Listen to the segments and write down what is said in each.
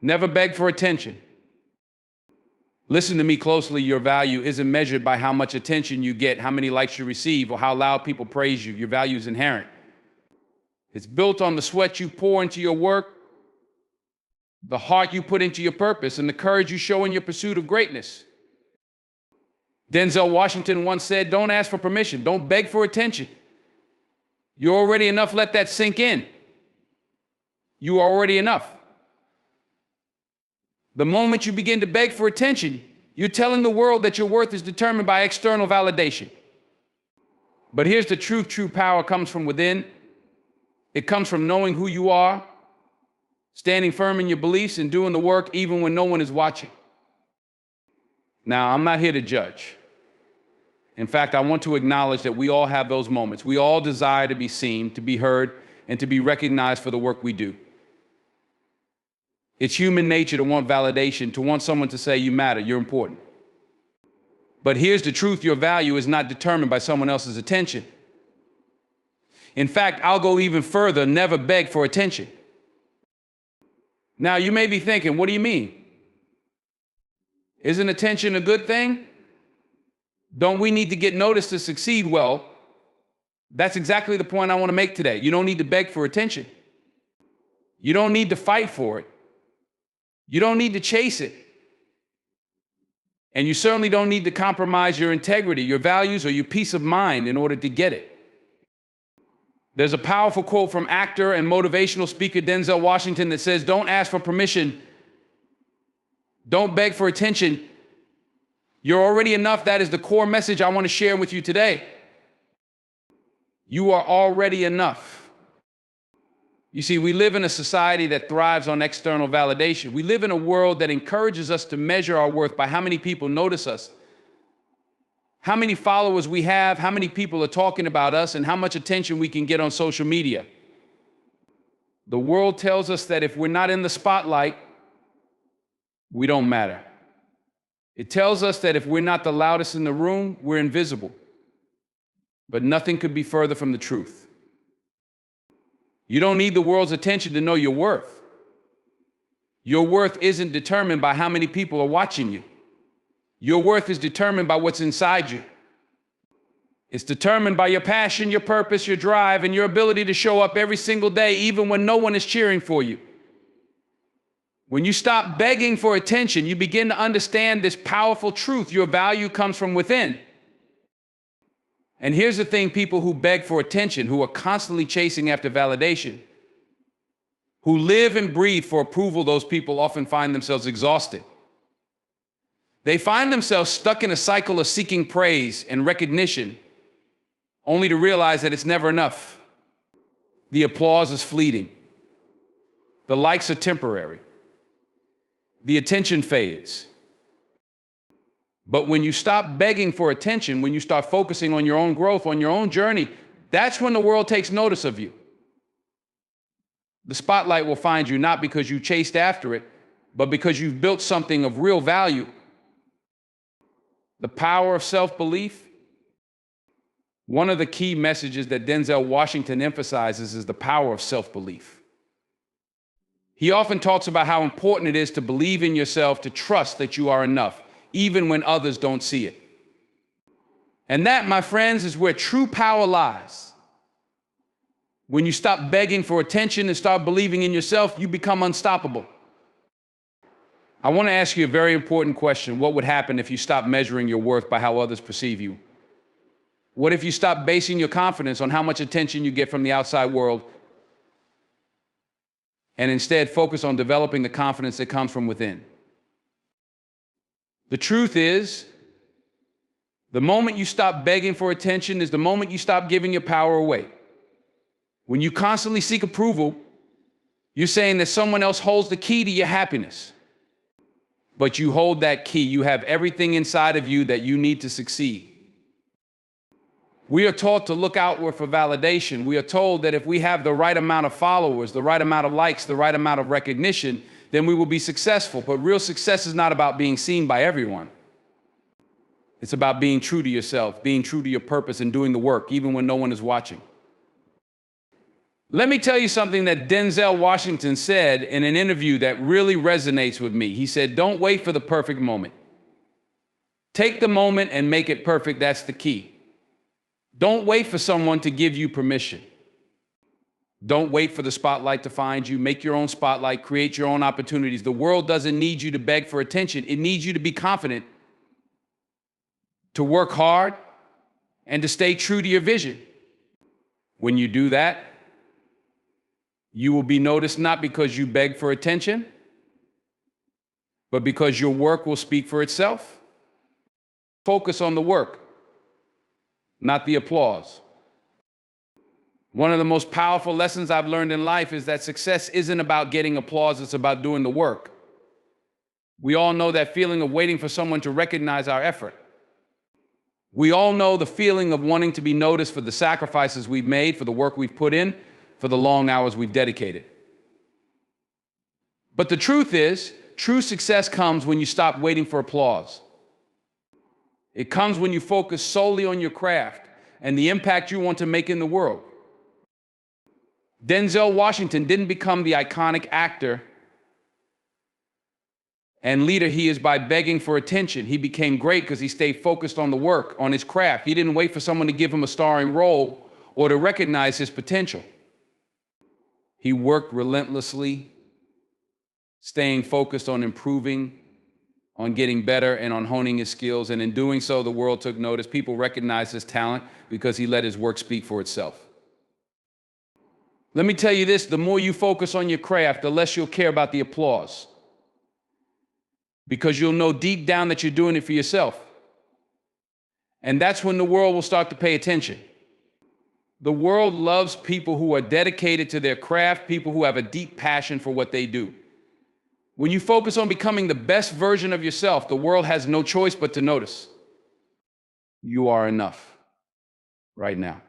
Never beg for attention. Listen to me closely. Your value isn't measured by how much attention you get, how many likes you receive, or how loud people praise you. Your value is inherent. It's built on the sweat you pour into your work, the heart you put into your purpose, and the courage you show in your pursuit of greatness. Denzel Washington once said, "Don't ask for permission. Don't beg for attention. You're already enough. Let that sink in. You are already enough." The moment you begin to beg for attention, you're telling the world that your worth is determined by external validation. But here's the truth. True power comes from within. It comes from knowing who you are, standing firm in your beliefs, and doing the work even when no one is watching. Now, I'm not here to judge. In fact, I want to acknowledge that we all have those moments. We all desire to be seen, to be heard, and to be recognized for the work we do. It's human nature to want validation, to want someone to say you matter, you're important. But here's the truth. Your value is not determined by someone else's attention. In fact, I'll go even further. Never beg for attention. Now, you may be thinking, what do you mean? Isn't attention a good thing? Don't we need to get noticed to succeed? Well, that's exactly the point I want to make today. You don't need to beg for attention. You don't need to fight for it. You don't need to chase it. And you certainly don't need to compromise your integrity, your values, or your peace of mind in order to get it. There's a powerful quote from actor and motivational speaker Denzel Washington that says, "Don't ask for permission. Don't beg for attention. You're already enough." That is the core message I want to share with you today. You are already enough. You see, we live in a society that thrives on external validation. We live in a world that encourages us to measure our worth by how many people notice us, how many followers we have, how many people are talking about us, and how much attention we can get on social media. The world tells us that if we're not in the spotlight, we don't matter. It tells us that if we're not the loudest in the room, we're invisible. But nothing could be further from the truth. You don't need the world's attention to know your worth. Your worth isn't determined by how many people are watching you. Your worth is determined by what's inside you. It's determined by your passion, your purpose, your drive, and your ability to show up every single day, even when no one is cheering for you. When you stop begging for attention, you begin to understand this powerful truth. Your value comes from within. And here's the thing, people who beg for attention, who are constantly chasing after validation, who live and breathe for approval, those people often find themselves exhausted. They find themselves stuck in a cycle of seeking praise and recognition, only to realize that it's never enough. The applause is fleeting. The likes are temporary. The attention fades. But when you stop begging for attention, when you start focusing on your own growth, on your own journey, that's when the world takes notice of you. The spotlight will find you not because you chased after it, but because you've built something of real value. The power of self-belief. One of the key messages that Denzel Washington emphasizes is the power of self-belief. He often talks about how important it is to believe in yourself, to trust that you are enough, even when others don't see it. And that, my friends, is where true power lies. When you stop begging for attention and start believing in yourself, you become unstoppable. I want to ask you a very important question. What would happen if you stopped measuring your worth by how others perceive you? What if you stopped basing your confidence on how much attention you get from the outside world, and instead focus on developing the confidence that comes from within? The truth is, the moment you stop begging for attention is the moment you stop giving your power away. When you constantly seek approval, you're saying that someone else holds the key to your happiness. But you hold that key. You have everything inside of you that you need to succeed. We are taught to look outward for validation. We are told that if we have the right amount of followers, the right amount of likes, the right amount of recognition, then we will be successful. But real success is not about being seen by everyone. It's about being true to yourself, being true to your purpose, and doing the work, even when no one is watching. Let me tell you something that Denzel Washington said in an interview that really resonates with me. He said, "Don't wait for the perfect moment. Take the moment and make it perfect. That's the key. Don't wait for someone to give you permission. Don't wait for the spotlight to find you. Make your own spotlight, create your own opportunities. The world doesn't need you to beg for attention. It needs you to be confident, to work hard, and to stay true to your vision. When you do that, you will be noticed not because you beg for attention, but because your work will speak for itself. Focus on the work, not the applause." One of the most powerful lessons I've learned in life is that success isn't about getting applause, it's about doing the work. We all know that feeling of waiting for someone to recognize our effort. We all know the feeling of wanting to be noticed for the sacrifices we've made, for the work we've put in, for the long hours we've dedicated. But the truth is, true success comes when you stop waiting for applause. It comes when you focus solely on your craft and the impact you want to make in the world. Denzel Washington didn't become the iconic actor and leader he is by begging for attention. He became great because he stayed focused on the work, on his craft. He didn't wait for someone to give him a starring role or to recognize his potential. He worked relentlessly, staying focused on improving, on getting better, and on honing his skills. And in doing so, the world took notice. People recognized his talent because he let his work speak for itself. Let me tell you this, the more you focus on your craft, the less you'll care about the applause. Because you'll know deep down that you're doing it for yourself. And that's when the world will start to pay attention. The world loves people who are dedicated to their craft, people who have a deep passion for what they do. When you focus on becoming the best version of yourself, the world has no choice but to notice. You are enough right now.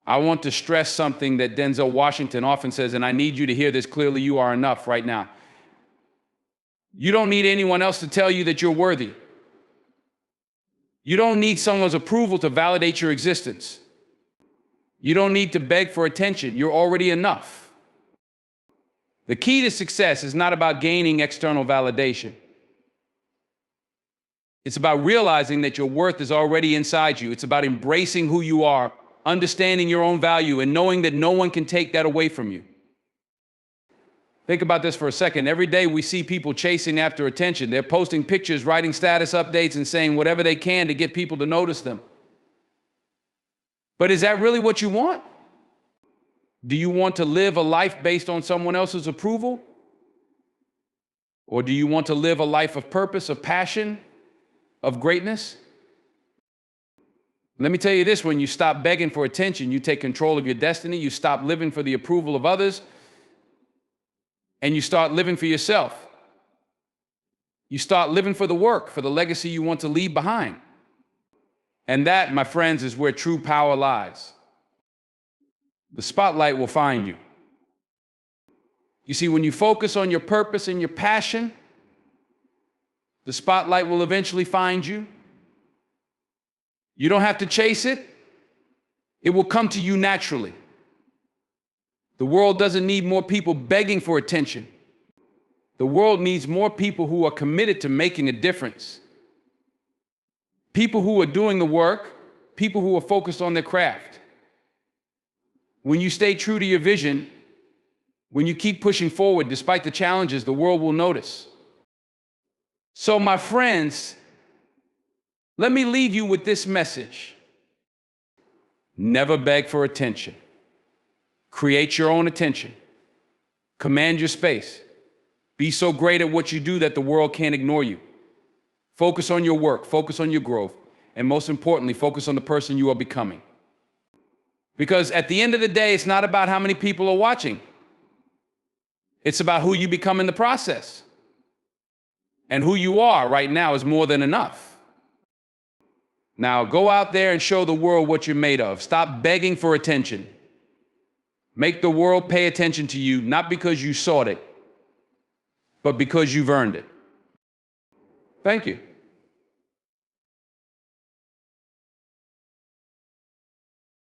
I want to stress something that Denzel Washington often says, and I need you to hear this clearly. You are enough right now. You don't need anyone else to tell you that you're worthy. You don't need someone's approval to validate your existence. You don't need to beg for attention. You're already enough. The key to success is not about gaining external validation. It's about realizing that your worth is already inside you. It's about embracing who you are, understanding your own value, and knowing that no one can take that away from you. Think about this for a second. Every day we see people chasing after attention. They're posting pictures, writing status updates, and saying whatever they can to get people to notice them. But is that really what you want? Do you want to live a life based on someone else's approval? Or do you want to live a life of purpose, of passion, of greatness? Let me tell you this, when you stop begging for attention, you take control of your destiny, you stop living for the approval of others, and you start living for yourself. You start living for the work, for the legacy you want to leave behind. And that, my friends, is where true power lies. The spotlight will find you. You see, when you focus on your purpose and your passion, the spotlight will eventually find you. You don't have to chase it. It will come to you naturally. The world doesn't need more people begging for attention. The world needs more people who are committed to making a difference. People who are doing the work, people who are focused on their craft. When you stay true to your vision, when you keep pushing forward despite the challenges, the world will notice. So, my friends, let me leave you with this message. Never beg for attention. Create your own attention. Command your space. Be so great at what you do that the world can't ignore you. Focus on your work, focus on your growth, and most importantly, focus on the person you are becoming. Because at the end of the day, it's not about how many people are watching. It's about who you become in the process. And who you are right now is more than enough. Now, go out there and show the world what you're made of. Stop begging for attention. Make the world pay attention to you, not because you sought it, but because you've earned it. Thank you.